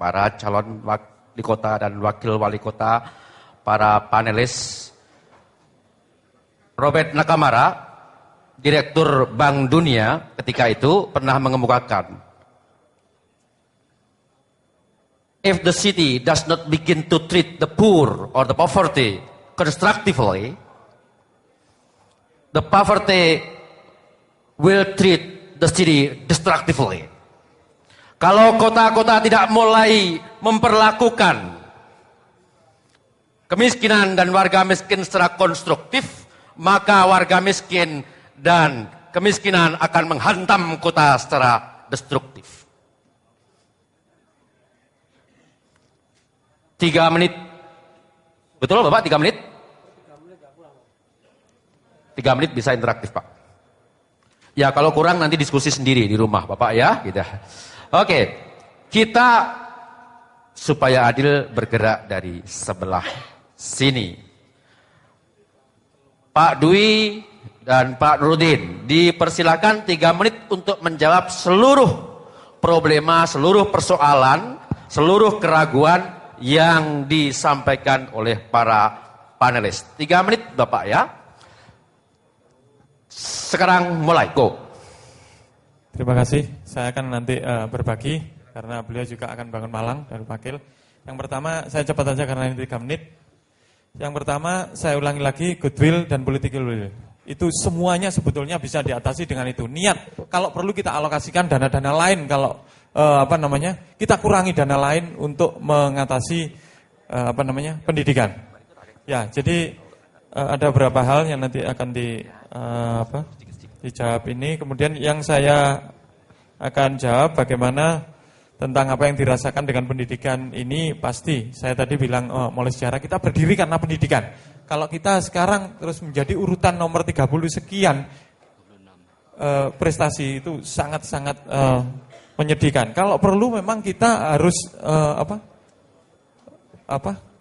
para calon wali kota dan wakil wali kota, para panelis. Robert Nakamara, Direktur Bank Dunia ketika itu pernah mengemukakan, if the city does not begin to treat the poor or the poverty constructively, the poverty will treat the city destructively. Kalau kota-kota tidak mulai memperlakukan kemiskinan dan warga miskin secara konstruktif, maka warga miskin dan kemiskinan akan menghantam kota secara destruktif. 3 menit. Betul Bapak 3 menit? 3 menit bisa interaktif Pak. Ya kalau kurang nanti diskusi sendiri di rumah Bapak ya. Gitu. Oke, kita supaya adil bergerak dari sebelah sini. Pak Dwi dan Pak Nurudin dipersilakan 3 menit untuk menjawab seluruh problema, seluruh persoalan, seluruh keraguan yang disampaikan oleh para panelis. 3 menit Bapak ya. Sekarang mulai, go. Terima kasih, saya akan nanti berbagi karena beliau juga akan bangun malang dari wakil. Yang pertama, saya cepat saja karena ini 3 menit. Yang pertama, saya ulangi lagi, goodwill dan political will. Itu semuanya sebetulnya bisa diatasi dengan itu. Niat, kalau perlu kita alokasikan dana-dana lain, kalau kita kurangi dana lain untuk mengatasi pendidikan. Ya, jadi ada beberapa hal yang nanti akan dijawab ini. Kemudian yang saya akan jawab bagaimana tentang apa yang dirasakan dengan pendidikan ini. Pasti saya tadi bilang mulai sejarah kita berdiri karena pendidikan. Kalau kita sekarang terus menjadi urutan nomor 30 sekian, prestasi itu sangat-sangat menyedihkan. Kalau perlu memang kita harus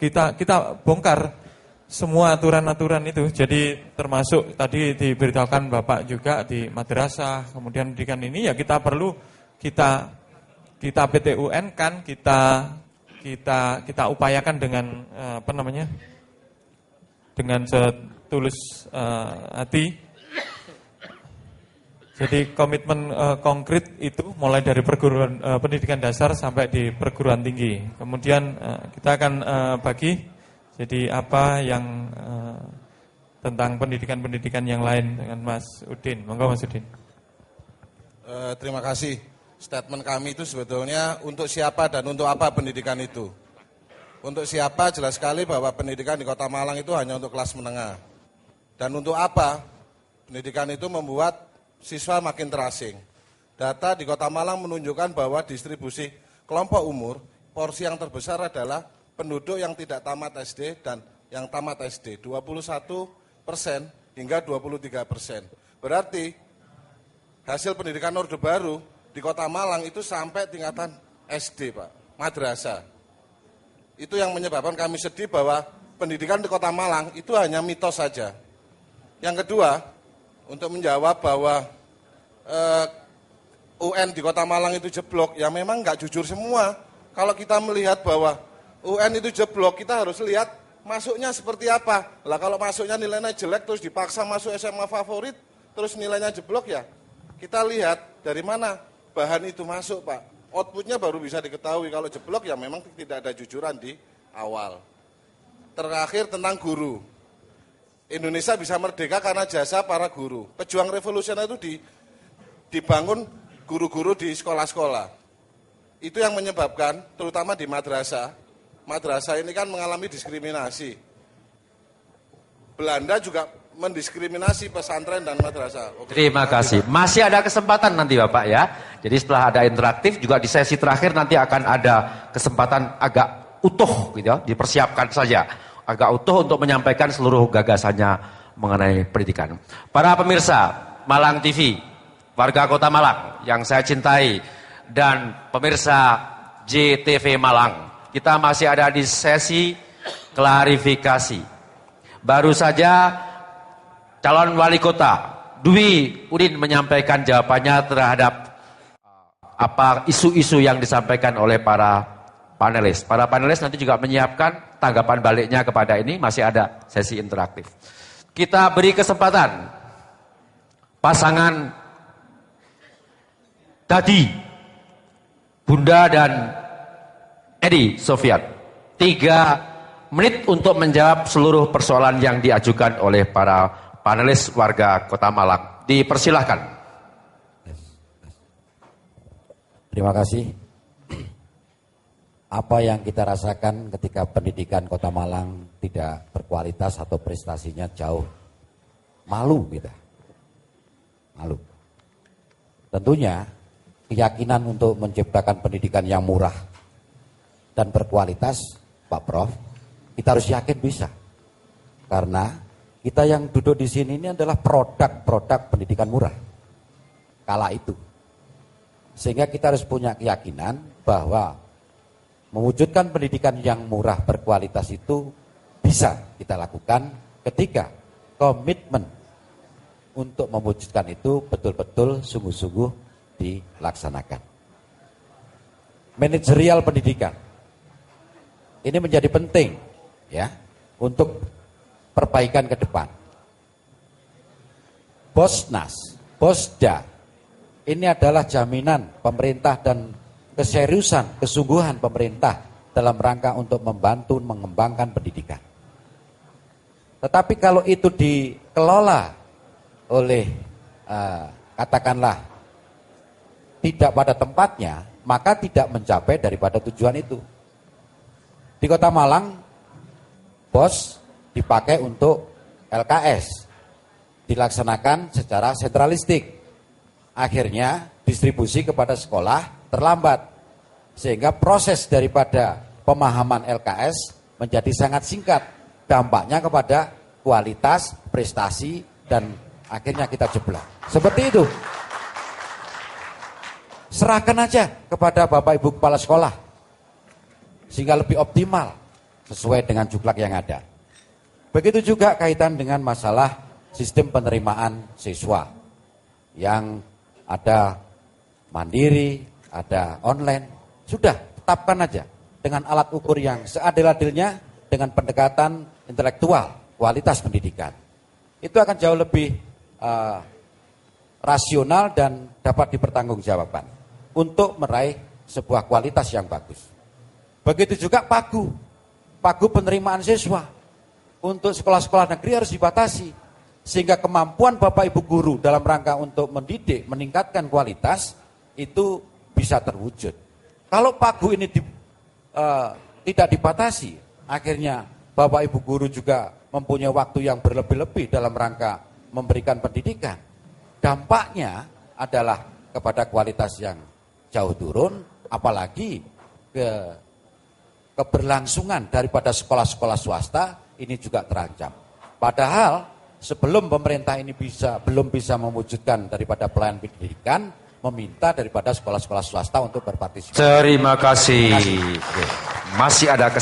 kita bongkar semua aturan-aturan itu. Jadi termasuk tadi diberitakan Bapak juga di madrasah, kemudian pendidikan ini ya kita perlu kita PTUN kan kita upayakan dengan dengan setulus hati. Jadi komitmen konkret itu mulai dari perguruan pendidikan dasar sampai di perguruan tinggi. Kemudian kita akan bagi jadi apa yang tentang pendidikan-pendidikan yang lain dengan Mas Udin. Monggo Mas Udin. Terima kasih. Statement kami itu sebetulnya untuk siapa dan untuk apa pendidikan itu. Untuk siapa jelas sekali bahwa pendidikan di Kota Malang itu hanya untuk kelas menengah. Dan untuk apa pendidikan itu membuat siswa makin terasing. Data di Kota Malang menunjukkan bahwa distribusi kelompok umur, porsi yang terbesar adalah penduduk yang tidak tamat SD dan yang tamat SD, 21% hingga 23%. Berarti hasil pendidikan Orde Baru di Kota Malang itu sampai tingkatan SD, Pak, madrasah. Itu yang menyebabkan kami sedih bahwa pendidikan di Kota Malang itu hanya mitos saja. Yang kedua, untuk menjawab bahwa UN di Kota Malang itu jeblok, ya memang nggak jujur semua. Kalau kita melihat bahwa UN itu jeblok, kita harus lihat masuknya seperti apa. Lah kalau masuknya nilainya jelek terus dipaksa masuk SMA favorit, terus nilainya jeblok ya. Kita lihat dari mana bahan itu masuk, Pak. Outputnya baru bisa diketahui. Kalau jeblok ya memang tidak ada jujuran di awal. Terakhir tentang guru. Indonesia bisa merdeka karena jasa para guru. Pejuang revolusioner itu dibangun guru-guru di sekolah-sekolah. Itu yang menyebabkan, terutama di madrasah. Madrasah ini kan mengalami diskriminasi. Belanda juga mendiskriminasi pesantren dan madrasah. Terima kasih. Masih ada kesempatan nanti Bapak ya. Jadi setelah ada interaktif juga di sesi terakhir nanti akan ada kesempatan agak utuh gitu ya. Dipersiapkan saja. Agak utuh untuk menyampaikan seluruh gagasannya mengenai pendidikan. Para pemirsa Malang TV, warga Kota Malang yang saya cintai, dan pemirsa JTV Malang, kita masih ada di sesi klarifikasi. Baru saja calon wali kota Dwi Udin menyampaikan jawabannya terhadap apa isu-isu yang disampaikan oleh para panelis. Para panelis nanti juga menyiapkan tanggapan baliknya kepada ini, masih ada sesi interaktif. Kita beri kesempatan pasangan Dadi, Bunda dan Edi Sofian, 3 menit untuk menjawab seluruh persoalan yang diajukan oleh para panelis warga Kota Malang. Dipersilahkan. Terima kasih. Apa yang kita rasakan ketika pendidikan Kota Malang tidak berkualitas atau prestasinya jauh, malu kita. Malu. Tentunya keyakinan untuk menciptakan pendidikan yang murah dan berkualitas, Pak Prof, kita harus yakin bisa. Karena kita yang duduk di sini ini adalah produk-produk pendidikan murah kala itu. Sehingga kita harus punya keyakinan bahwa mewujudkan pendidikan yang murah berkualitas itu bisa kita lakukan ketika komitmen untuk mewujudkan itu betul-betul sungguh-sungguh dilaksanakan. Manajerial pendidikan ini menjadi penting ya untuk perbaikan ke depan. Bosnas, Bosda ini adalah jaminan pemerintah dan keseriusan, kesungguhan pemerintah dalam rangka untuk membantu mengembangkan pendidikan. Tetapi kalau itu dikelola oleh katakanlah tidak pada tempatnya, maka tidak mencapai daripada tujuan itu. Di Kota Malang, BOS dipakai untuk LKS, dilaksanakan secara sentralistik. Akhirnya distribusi kepada sekolah terlambat, sehingga proses daripada pemahaman LKS menjadi sangat singkat. Dampaknya kepada kualitas, prestasi, dan akhirnya kita jeblok. Seperti itu. Serahkan aja kepada Bapak Ibu Kepala Sekolah, sehingga lebih optimal sesuai dengan juklak yang ada. Begitu juga kaitan dengan masalah sistem penerimaan siswa yang ada mandiri, ada online. Sudah, tetapkan aja dengan alat ukur yang seadil-adilnya dengan pendekatan intelektual, kualitas pendidikan. Itu akan jauh lebih rasional dan dapat dipertanggungjawabkan untuk meraih sebuah kualitas yang bagus. Begitu juga pagu penerimaan siswa untuk sekolah-sekolah negeri harus dibatasi sehingga kemampuan Bapak Ibu guru dalam rangka untuk mendidik, meningkatkan kualitas itu bisa terwujud. Kalau pagu ini tidak dibatasi, akhirnya Bapak Ibu guru juga mempunyai waktu yang berlebih-lebih dalam rangka memberikan pendidikan. Dampaknya adalah kepada kualitas yang jauh turun, apalagi keberlangsungan daripada sekolah-sekolah swasta ini juga terancam. Padahal sebelum pemerintah ini belum bisa mewujudkan daripada pelayanan pendidikan, meminta daripada sekolah-sekolah swasta untuk berpartisipasi. Terima kasih. Masih ada kesempatan.